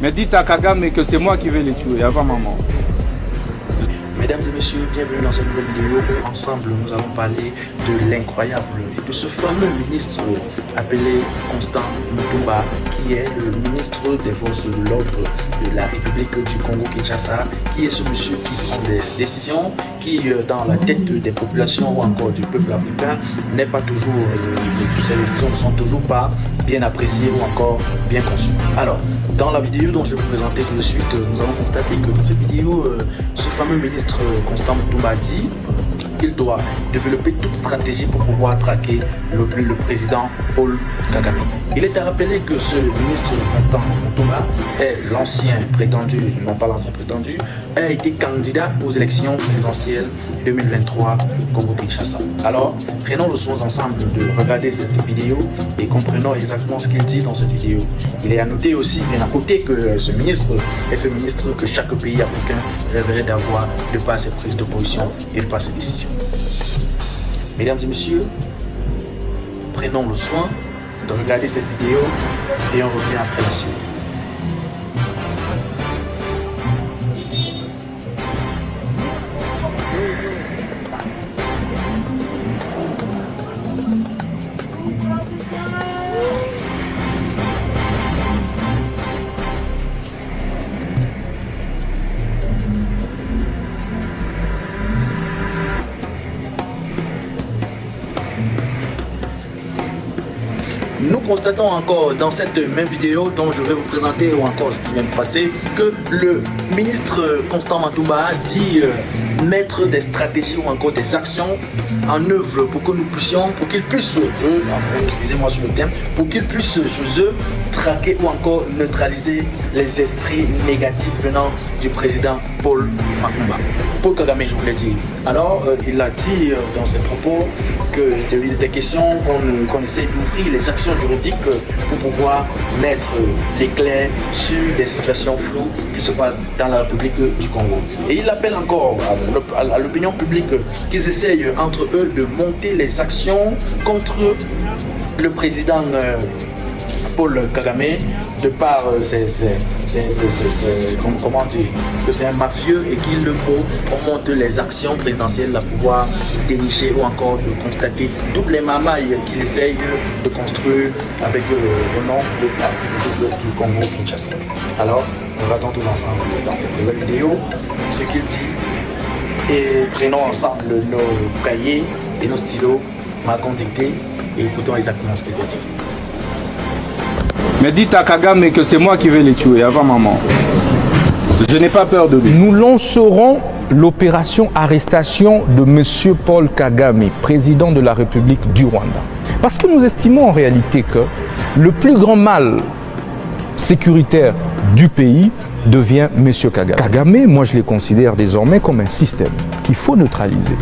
Mais dites à Kagame que c'est moi qui vais les tuer, avant maman. Mesdames et messieurs, bienvenue dans cette nouvelle vidéo où ensemble nous allons parler de l'incroyable et de ce fameux ministre appelé Constant Mutamba, qui est le ministre des forces de l'ordre de la République du Congo-Kinshasa, qui est ce monsieur qui prend des décisions, qui dans la tête des populations ou encore du peuple africain n'est pas toujours, ces décisions ne sont toujours pas bien appréciées ou encore bien conçues. Alors, dans la vidéo dont je vais vous présenter tout de suite, nous allons constater que dans cette vidéo, ce fameux ministre Constant Mutamba dit qu'il doit développer toute stratégie pour pouvoir traquer le président Paul Kagame. Il est à rappeler que ce ministre Constant Mutamba est l'ancien prétendu, non pas l'ancien prétendu, a été candidat aux élections présidentielles 2023 Congo-Kinshasa. Alors, prenons le soin ensemble de regarder cette vidéo et comprenons exactement ce qu'il dit dans cette vidéo. Il est à noter aussi, bien à côté, que ce ministre est ce ministre que chaque pays africain rêverait d'avoir de par ses prises de position et de par ses décisions. Mesdames et messieurs, prenons le soin de regarder cette vidéo et on revient après la suite. Nous constatons encore dans cette même vidéo dont je vais vous présenter ou encore ce qui vient de passer que le ministre Constant Mutamba dit mettre des stratégies ou encore des actions en œuvre pour que nous puissions, pour qu'ils puissent, excusez-moi sur le terme, pour qu'ils puissent chez eux traquer ou encore neutraliser les esprits négatifs venant du président Paul Kagame, je voulais dire. Alors, il a dit dans ses propos qu'il était question qu'on essaie d'ouvrir les actions juridiques pour pouvoir mettre l'éclair sur des situations floues qui se passent dans la République du Congo. Et il appelle encore à l'opinion publique qu'ils essayent entre eux de monter les actions contre le président Paul Kagame, de par comment dire, que c'est un mafieux et qu'il le faut, on monte les actions présidentielles à pouvoir dénicher ou encore de constater toutes les mamailles qu'il essaye de construire avec le nom de la République du Congo-Kinshasa. Alors, regardons tous ensemble dans cette nouvelle vidéo ce qu'il dit et prenons ensemble nos cahiers et nos stylos, marquons dictée et écoutons exactement ce qu'il dit. Mais dites à Kagame que c'est moi qui vais les tuer, avant maman. Je n'ai pas peur de lui. Nous lancerons l'opération arrestation de M. Paul Kagame, président de la République du Rwanda. Parce que nous estimons en réalité que le plus grand mal sécuritaire du pays devient M. Kagame. Kagame, moi je les considère désormais comme un système qu'il faut neutraliser.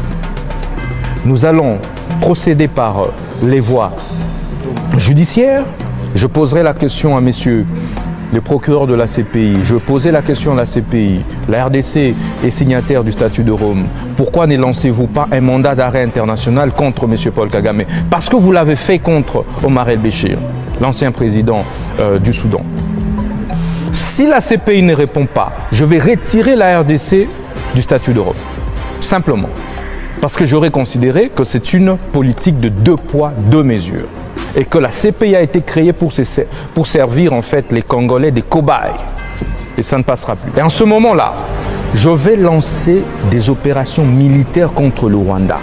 Nous allons procéder par les voies judiciaires. Je poserai la question à messieurs les procureurs de la CPI, je posais la question à la CPI, la RDC est signataire du statut de Rome. Pourquoi ne lancez-vous pas un mandat d'arrêt international contre M. Paul Kagame? Parce que vous l'avez fait contre Omar El-Béchir, l'ancien président du Soudan. Si la CPI ne répond pas, je vais retirer la RDC du statut de Rome. Simplement. Parce que j'aurais considéré que c'est une politique de 2 poids, 2 mesures. Et que la CPI a été créée pour servir en fait les Congolais des cobayes. Et ça ne passera plus. Et en ce moment-là, je vais lancer des opérations militaires contre le Rwanda.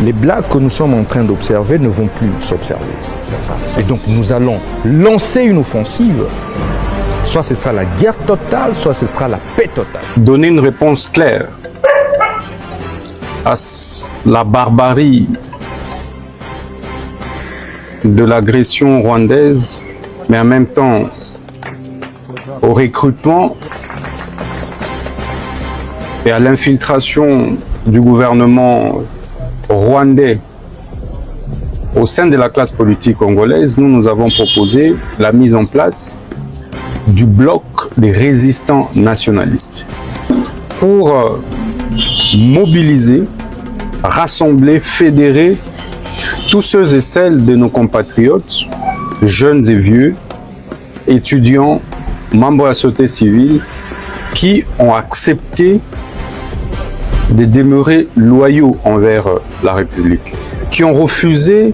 Les blagues que nous sommes en train d'observer ne vont plus s'observer. Et donc nous allons lancer une offensive. Soit ce sera la guerre totale, soit ce sera la paix totale. Donner une réponse claire à la barbarie de l'agression rwandaise, mais en même temps au recrutement et à l'infiltration du gouvernement rwandais au sein de la classe politique congolaise, nous avons proposé la mise en place du bloc des résistants nationalistes pour mobiliser, rassembler, fédérer tous ceux et celles de nos compatriotes, jeunes et vieux, étudiants, membres de la société civile, qui ont accepté de demeurer loyaux envers la République, qui ont refusé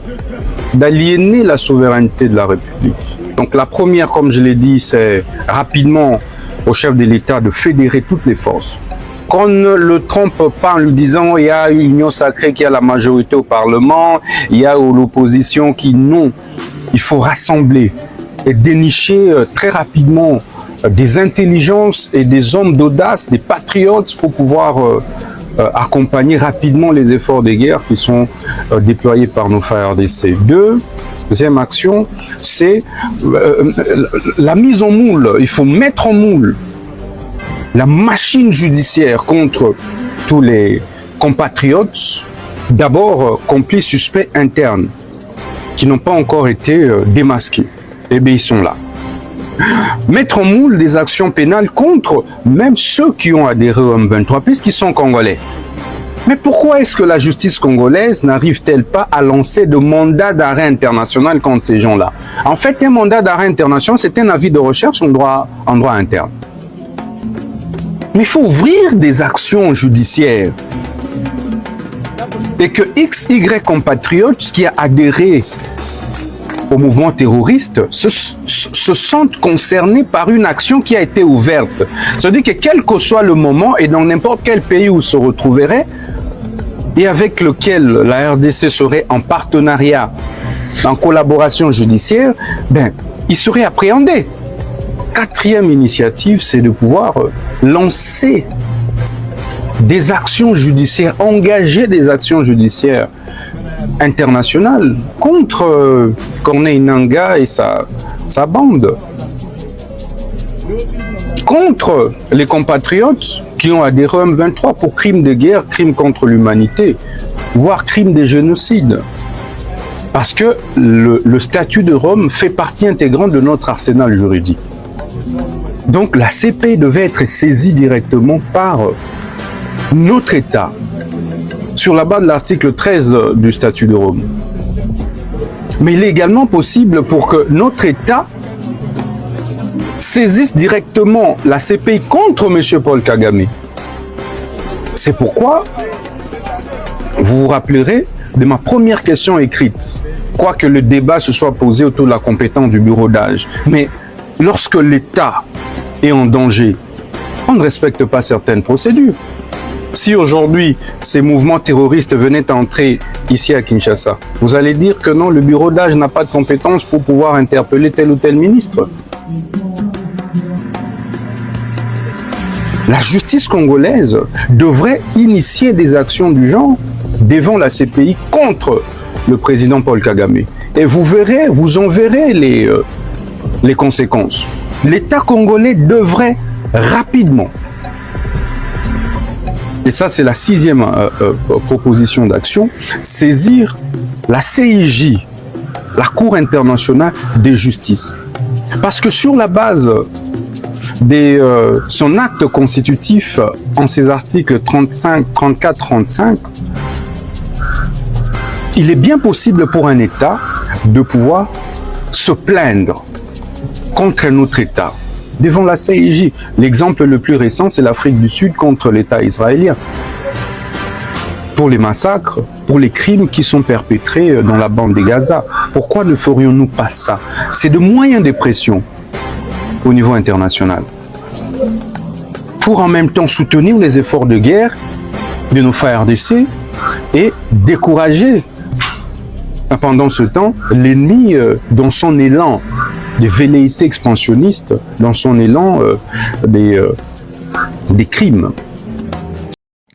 d'aliéner la souveraineté de la République. Donc la première, comme je l'ai dit, c'est rapidement au chef de l'État de fédérer toutes les forces. Qu'on ne le trompe pas en lui disant il y a une union sacrée qui a la majorité au Parlement, il y a l'opposition qui non. Il faut rassembler et dénicher très rapidement des intelligences et des hommes d'audace, des patriotes pour pouvoir accompagner rapidement les efforts de guerre qui sont déployés par nos FARDC. Deuxième action, c'est la mise en moule. Il faut mettre en moule la machine judiciaire contre tous les compatriotes, d'abord complices suspects internes, qui n'ont pas encore été démasqués. Eh bien, ils sont là. Mettre en moule des actions pénales contre même ceux qui ont adhéré au M23, puisqu'ils sont congolais. Mais pourquoi est-ce que la justice congolaise n'arrive-t-elle pas à lancer de mandat d'arrêt international contre ces gens-là? En fait, un mandat d'arrêt international, c'est un avis de recherche en droit interne. Mais il faut ouvrir des actions judiciaires. Et que XY compatriotes qui a adhéré au mouvement terroriste se sentent concernés par une action qui a été ouverte. C'est-à-dire que quel que soit le moment et dans n'importe quel pays où se retrouverait et avec lequel la RDC serait en partenariat, en collaboration judiciaire, ben, il serait appréhendé. Quatrième initiative, c'est de pouvoir lancer des actions judiciaires, engager des actions judiciaires internationales contre Corneille Nangaa et sa bande, contre les compatriotes qui ont adhéré au M23 pour crimes de guerre, crimes contre l'humanité, voire crimes de génocide. Parce que le statut de Rome fait partie intégrante de notre arsenal juridique. Donc la CPI devait être saisie directement par notre État sur la base de l'article 13 du statut de Rome. Mais il est également possible pour que notre État saisisse directement la CPI contre M. Paul Kagame. C'est pourquoi vous vous rappellerez de ma première question écrite, quoique le débat se soit posé autour de la compétence du bureau d'âge. Mais lorsque l'État est en danger, on ne respecte pas certaines procédures. Si aujourd'hui, ces mouvements terroristes venaient à entrer ici à Kinshasa, vous allez dire que non, le bureau d'âge n'a pas de compétence pour pouvoir interpeller tel ou tel ministre. La justice congolaise devrait initier des actions du genre devant la CPI contre le président Paul Kagame. Et vous verrez, vous en verrez les conséquences. L'État congolais devrait rapidement, et ça c'est la sixième proposition d'action, saisir la CIJ, la Cour internationale de justice. Parce que sur la base de son acte constitutif en ses articles 35, 34, 35, il est bien possible pour un État de pouvoir se plaindre contre un autre État devant la CIJ. L'exemple le plus récent, c'est l'Afrique du Sud contre l'État israélien. Pour les massacres, pour les crimes qui sont perpétrés dans la bande de Gaza. Pourquoi ne ferions-nous pas ça? C'est de moyens de pression au niveau international pour en même temps soutenir les efforts de guerre de nos FARDC et décourager pendant ce temps l'ennemi dans son élan des velléités expansionnistes, dans son élan des crimes.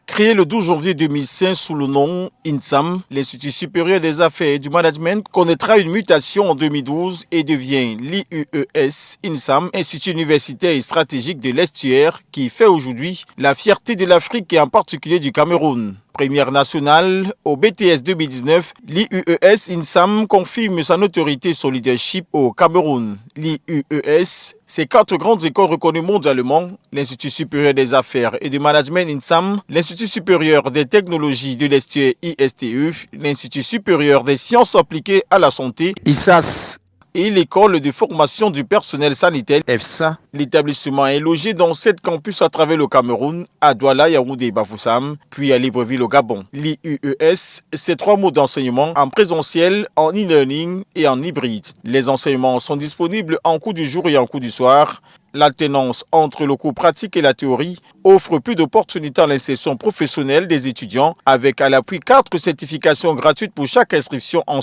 Créé le 12 janvier 2005 sous le nom INSAM, l'Institut supérieur des affaires et du management connaîtra une mutation en 2012 et devient l'IUES INSAM, Institut universitaire et stratégique de l'estuaire, qui fait aujourd'hui la fierté de l'Afrique et en particulier du Cameroun. Première nationale au BTS 2019, l'IUES INSAM confirme son autorité et son leadership au Cameroun. L'IUES, c'est 4 grandes écoles reconnues mondialement, l'Institut supérieur des affaires et du management INSAM, l'Institut supérieur des technologies de l'estuaire ISTE, l'Institut supérieur des sciences appliquées à la santé, ISAS, et l'école de formation du personnel sanitaire EFSA. L'établissement est logé dans 7 campus à travers le Cameroun, à Douala, Yaoundé et Bafoussam, puis à Libreville au Gabon. L'IUES, c'est 3 modes d'enseignement en présentiel, en e-learning et en hybride. Les enseignements sont disponibles en cours du jour et en cours du soir. L'alternance entre le cours pratique et la théorie offre plus d'opportunités à l'insertion professionnelle des étudiants avec à l'appui 4 certifications gratuites pour chaque inscription en